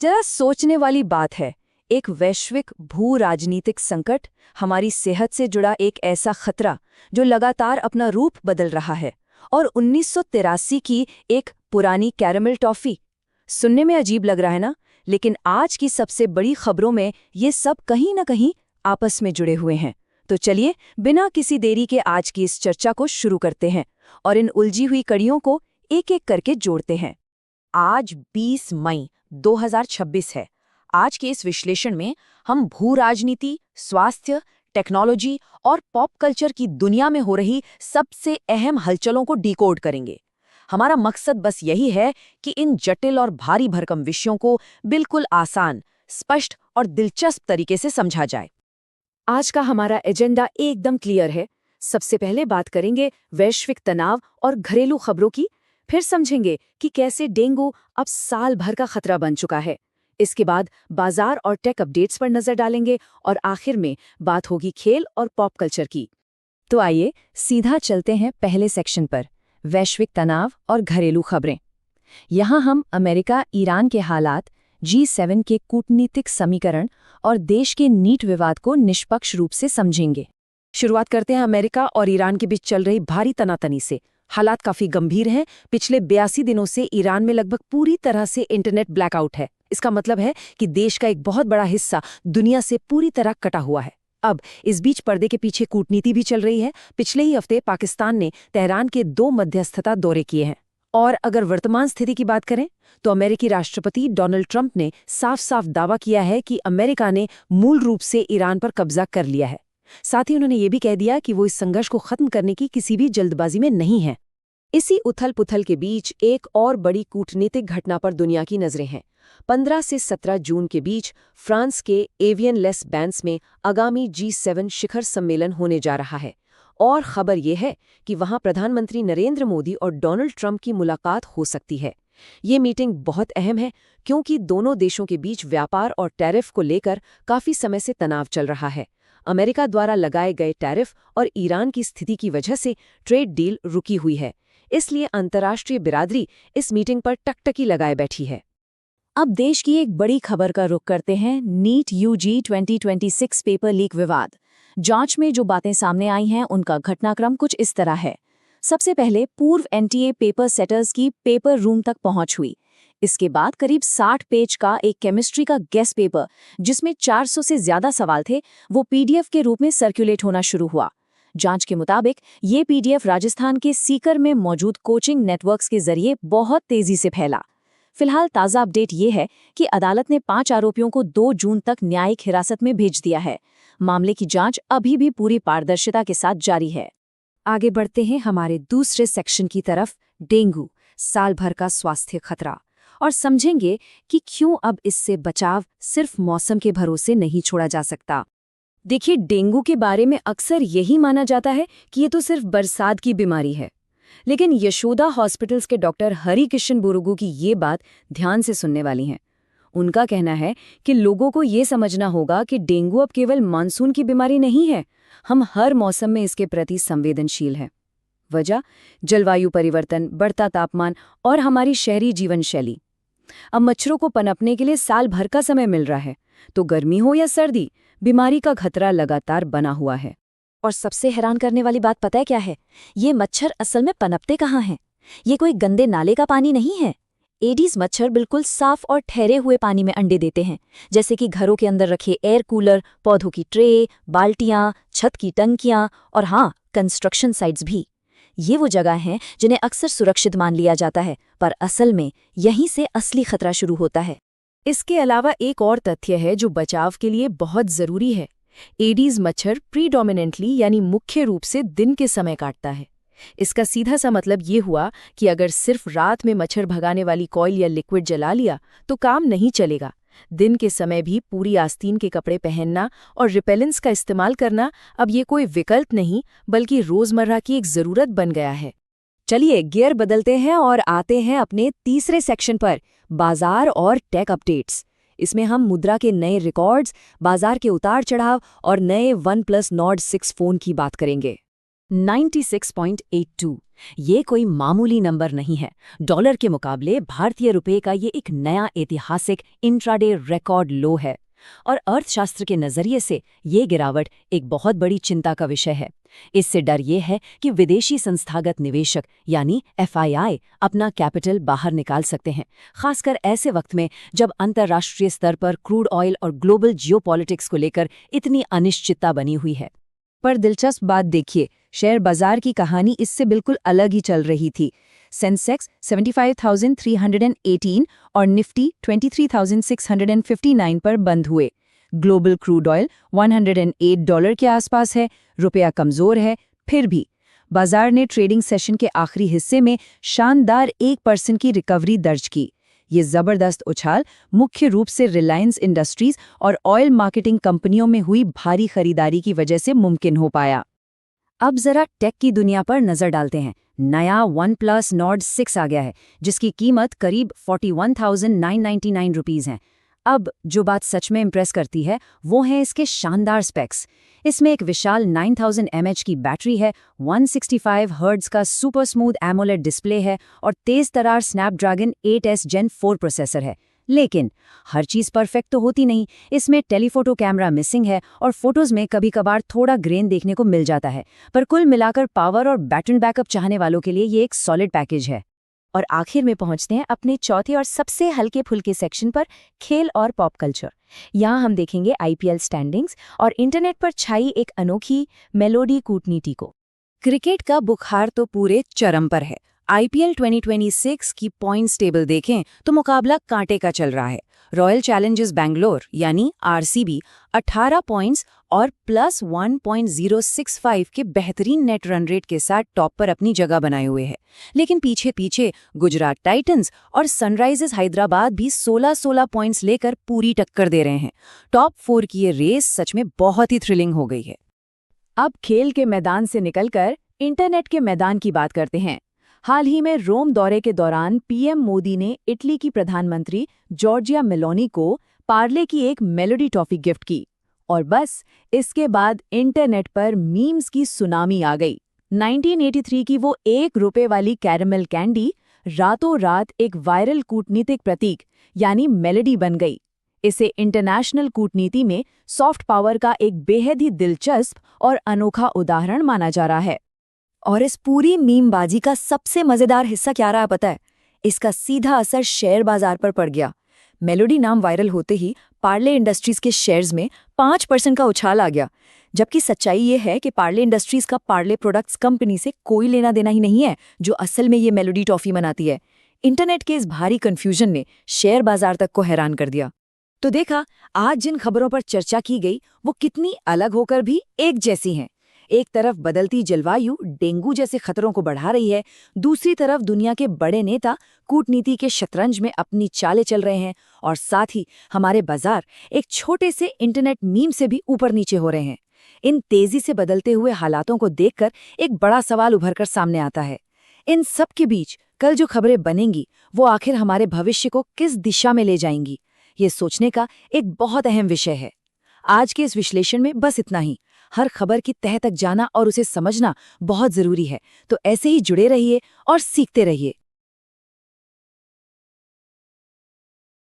जरा सोचने वाली बात है। एक वैश्विक भू राजनीतिक संकट, हमारी सेहत से जुड़ा एक ऐसा खतरा जो लगातार अपना रूप बदल रहा है, और 1983 की एक पुरानी कैरेमल टॉफी। सुनने में अजीब लग रहा है ना, लेकिन आज की सबसे बड़ी खबरों में ये सब कहीं न कहीं आपस में जुड़े हुए हैं। तो चलिए बिना किसी देरी के आज की इस चर्चा को शुरू करते हैं और इन उलझी हुई कड़ियों को एक एक करके जोड़ते हैं। आज 20 मई 2026 है। आज के इस विश्लेषण में हम भू राजनीति, स्वास्थ्य, टेक्नोलॉजी और पॉप कल्चर की दुनिया में हो रही सबसे अहम हलचलों को डिकोड करेंगे। हमारा मकसद बस यही है कि इन जटिल और भारी भरकम विषयों को बिल्कुल आसान, स्पष्ट और दिलचस्प तरीके से समझा जाए। आज का हमारा एजेंडा एकदम क्लियर है। सबसे पहले बात करेंगे वैश्विक तनाव और घरेलू खबरों की, फिर समझेंगे कि कैसे डेंगू अब साल भर का खतरा बन चुका है। इसके बाद बाजार और टेक अपडेट्स पर नजर डालेंगे और आखिर में बात होगी खेल और पॉप कल्चर की। तो आइए सीधा चलते हैं पहले सेक्शन पर, वैश्विक तनाव और घरेलू खबरें। यहाँ हम अमेरिका ईरान के हालात, G7 के कूटनीतिक समीकरण और देश के नीट विवाद को निष्पक्ष रूप से समझेंगे। शुरुआत करते हैं अमेरिका और ईरान के बीच चल रही भारी तनातनी से। हालात काफी गंभीर हैं। पिछले 82 दिनों से ईरान में लगभग पूरी तरह से इंटरनेट ब्लैकआउट है। इसका मतलब है कि देश का एक बहुत बड़ा हिस्सा दुनिया से पूरी तरह कटा हुआ है। अब इस बीच पर्दे के पीछे कूटनीति भी चल रही है। पिछले ही हफ्ते पाकिस्तान ने तेहरान के 2 मध्यस्थता दौरे किए हैं। और अगर वर्तमान स्थिति की बात करें तो अमेरिकी राष्ट्रपति डोनाल्ड ट्रंप ने साफ साफ दावा किया है कि अमेरिका ने मूल रूप से ईरान पर कब्जा कर लिया है। साथ ही उन्होंने ये भी कह दिया कि वो इस संघर्ष को खत्म करने की किसी भी जल्दबाजी में नहीं है। इसी उथल पुथल के बीच एक और बड़ी कूटनीतिक घटना पर दुनिया की नजरें हैं। 15 से 17 जून के बीच फ्रांस के एवियन लेस बैंस में आगामी G7 शिखर सम्मेलन होने जा रहा है। और खबर यह है कि वहां प्रधानमंत्री नरेंद्र मोदी और डोनाल्ड ट्रंप की मुलाकात हो सकती है। ये मीटिंग बहुत अहम है क्योंकि दोनों देशों के बीच व्यापार और टैरिफ को लेकर काफी समय से तनाव चल रहा है। अमेरिका द्वारा लगाए गए टैरिफ और ईरान की स्थिति की वजह से ट्रेड डील रुकी हुई है। इसलिए अंतर्राष्ट्रीय बिरादरी इस मीटिंग पर टकटकी लगाए बैठी है। अब देश की एक बड़ी खबर का रुख करते हैं, नीट यूजी 2026 पेपर लीक विवाद। जांच में जो बातें सामने आई हैं उनका घटनाक्रम कुछ इस तरह है। सबसे पहले पूर्व एनटीए पेपर सेटर्स की पेपर रूम तक पहुंच हुई। इसके बाद करीब 60 पेज का एक केमिस्ट्री का गेस्ट पेपर, जिसमें 400 से ज्यादा सवाल थे, वो पीडीएफ के रूप में सर्कुलेट होना शुरू हुआ। जांच के मुताबिक ये पीडीएफ राजस्थान के सीकर में मौजूद कोचिंग नेटवर्क्स के जरिए बहुत तेजी से फैला। फिलहाल ताज़ा अपडेट ये है कि अदालत ने 5 आरोपियों को 2 जून तक न्यायिक हिरासत में भेज दिया है। मामले की जांच अभी भी पूरी पारदर्शिता के साथ जारी है। आगे बढ़ते हैं हमारे दूसरे सेक्शन की तरफ, डेंगू, साल भर का स्वास्थ्य खतरा, और समझेंगे कि क्यों अब इससे बचाव सिर्फ मौसम के भरोसे नहीं छोड़ा जा सकता। देखिए, डेंगू के बारे में अक्सर यही माना जाता है कि ये तो सिर्फ बरसात की बीमारी है, लेकिन यशोदा हॉस्पिटल्स के डॉक्टर हरि किशन बुरुगु की ये बात ध्यान से सुनने वाली है। उनका कहना है कि लोगों को ये समझना होगा कि डेंगू अब केवल मानसून की बीमारी नहीं है, हम हर मौसम में इसके प्रति संवेदनशील हैं। वजह जलवायु परिवर्तन, बढ़ता तापमान और हमारी शहरी जीवन शैली। अब मच्छरों को पनपने के लिए साल भर का समय मिल रहा है, तो गर्मी हो या सर्दी, बीमारी का खतरा लगातार बना हुआ है। और सबसे हैरान करने वाली बात पता है क्या है? ये मच्छर असल में पनपते कहाँ हैं? ये कोई गंदे नाले का पानी नहीं है। एडीज मच्छर बिल्कुल साफ और ठहरे हुए पानी में अंडे देते हैं, जैसे कि घरों के अंदर रखे एयर कूलर, पौधों की ट्रे, बाल्टियां, छत की टंकियां और हाँ, कंस्ट्रक्शन साइट्स भी। ये वो जगह हैं जिन्हें अक्सर सुरक्षित मान लिया जाता है, पर असल में यहीं से असली खतरा शुरू होता है। इसके अलावा एक और तथ्य है जो बचाव के लिए बहुत जरूरी है। एडीज मच्छर प्रीडोमिनेंटली यानी मुख्य रूप से दिन के समय काटता है। इसका सीधा सा मतलब ये हुआ कि अगर सिर्फ रात में मच्छर भगाने वाली कॉइल या लिक्विड जला लिया तो काम नहीं चलेगा। दिन के समय भी पूरी आस्तीन के कपड़े पहनना और रिपेलेंट्स का इस्तेमाल करना अब ये कोई विकल्प नहीं, बल्कि रोजमर्रा की एक जरूरत बन गया है। चलिए गियर बदलते हैं और आते हैं अपने तीसरे सेक्शन पर, बाजार और टेक अपडेट्स। इसमें हम मुद्रा के नए रिकॉर्ड्स, बाजार के उतार चढ़ाव और नए OnePlus Nord 6 फोन की बात करेंगे। 96.82 ये कोई मामूली नंबर नहीं है। डॉलर के मुकाबले भारतीय रुपये का ये एक नया ऐतिहासिक इंट्राडे रिकॉर्ड लो है। और अर्थशास्त्र के नजरिए से ये गिरावट एक बहुत बड़ी चिंता का विषय है। इससे डर ये है कि विदेशी संस्थागत निवेशक यानी FII अपना कैपिटल बाहर निकाल सकते हैं, खासकर ऐसे वक्त में जब अंतर्राष्ट्रीय स्तर पर क्रूड ऑयल और ग्लोबल जियोपॉलिटिक्स को लेकर इतनी अनिश्चितता बनी हुई है। पर दिलचस्प बात देखिए, शेयर बाजार की कहानी इससे बिल्कुल अलग ही चल रही थी। सेंसेक्स 75,318 और निफ्टी 23,659 पर बंद हुए। ग्लोबल क्रूड ऑयल $108 के आसपास है, रुपया कमजोर है, फिर भी बाजार ने ट्रेडिंग सेशन के आखिरी हिस्से में शानदार 1% की रिकवरी दर्ज की। ये जबरदस्त उछाल मुख्य रूप से रिलायंस इंडस्ट्रीज और ऑयल मार्केटिंग कंपनियों में हुई भारी खरीदारी की वजह से मुमकिन हो पाया। अब जरा टेक की दुनिया पर नजर डालते हैं। नया OnePlus Nord 6 आ गया है, जिसकी कीमत करीब 41,999 रुपीस है। अब जो बात सच में इम्प्रेस करती है वो है इसके शानदार स्पेक्स। इसमें एक विशाल 9000 mAh की बैटरी है, 165 हर्ट्ज का सुपर स्मूथ एमोलेड डिस्प्ले है और तेज तरार स्नैपड्रैगन 8S Gen 4 प्रोसेसर है। लेकिन हर चीज़ परफेक्ट तो होती नहीं। इसमें टेलीफोटो कैमरा मिसिंग है और फोटोज में कभी कभार थोड़ा ग्रेन देखने को मिल जाता है। पर कुल मिलाकर पावर और बैटरी बैकअप चाहने वालों के लिए ये एक सॉलिड पैकेज है। और आखिर में पहुंचते हैं अपने चौथे और सबसे हल्के फुल्के सेक्शन पर, खेल और पॉप कल्चर। यहाँ हम देखेंगे IPL स्टैंडिंग्स और इंटरनेट पर छाई एक अनोखी मेलोडी कूटनीति को। क्रिकेट का बुखार तो पूरे चरम पर है। IPL 2026 की पॉइंट्स टेबल देखें तो मुकाबला कांटे का चल रहा है। रॉयल चैलेंजर्स बैंगलोर यानी RCB 18 पॉइंट्स और +1.065 के बेहतरीन नेट रन रेट के साथ टॉप पर अपनी जगह बनाए हुए है। लेकिन पीछे पीछे गुजरात टाइटंस और सनराइजर्स हैदराबाद भी 16-16 पॉइंट्स लेकर पूरी टक्कर दे रहे हैं। टॉप 4 की ये रेस सच में बहुत ही थ्रिलिंग हो गई है। अब खेल के मैदान से निकलकर इंटरनेट के मैदान की बात करते हैं। हाल ही में रोम दौरे के दौरान PM मोदी ने इटली की प्रधानमंत्री जॉर्जिया मेलोनी को पार्ले की एक मेलोडी टॉफी गिफ्ट की। और बस इसके बाद इंटरनेट पर मीम्स की सुनामी आ गई। 1983 की वो ₹1 वाली कैरेमल कैंडी रातों रात एक वायरल कूटनीतिक प्रतीक यानी मेलोडी बन गई। इसे इंटरनेशनल कूटनीति में सॉफ्ट पावर का एक बेहद ही दिलचस्प और अनोखा उदाहरण माना जा रहा है। और इस पूरी मीमबाजी का सबसे मजेदार हिस्सा क्या रहा पता है? इसका सीधा असर शेयर बाजार पर पड़ गया। मेलोडी नाम वायरल होते ही पार्ले इंडस्ट्रीज के शेयर्स में 5% का उछाल आ गया। जबकि सच्चाई ये है कि पार्ले इंडस्ट्रीज का पार्ले प्रोडक्ट्स कंपनी से कोई लेना देना ही नहीं है, जो असल में ये मेलोडी टॉफी बनाती है। इंटरनेट के इस भारी कंफ्यूजन ने शेयर बाजार तक को हैरान कर दिया। तो देखा, आज जिन खबरों पर चर्चा की गई वो कितनी अलग होकर भी एक जैसी हैं। एक तरफ बदलती जलवायु डेंगू जैसे खतरों को बढ़ा रही है, दूसरी तरफ दुनिया के बड़े नेता कूटनीति के शतरंज में अपनी चालें चल रहे हैं, और साथ ही हमारे बाजार एक छोटे से इंटरनेट मीम से भी ऊपर नीचे हो रहे हैं। इन तेजी से बदलते हुए हालातों को देखकर एक बड़ा सवाल उभरकर सामने आता है। इन सब के बीच कल जो खबरें बनेंगी वो आखिर हमारे भविष्य को किस दिशा में ले जाएंगी, ये सोचने का एक बहुत अहम विषय है। आज के इस विश्लेषण में बस इतना ही। हर खबर की तह तक जाना और उसे समझना बहुत जरूरी है। तो ऐसे ही जुड़े रहिए और सीखते रहिए।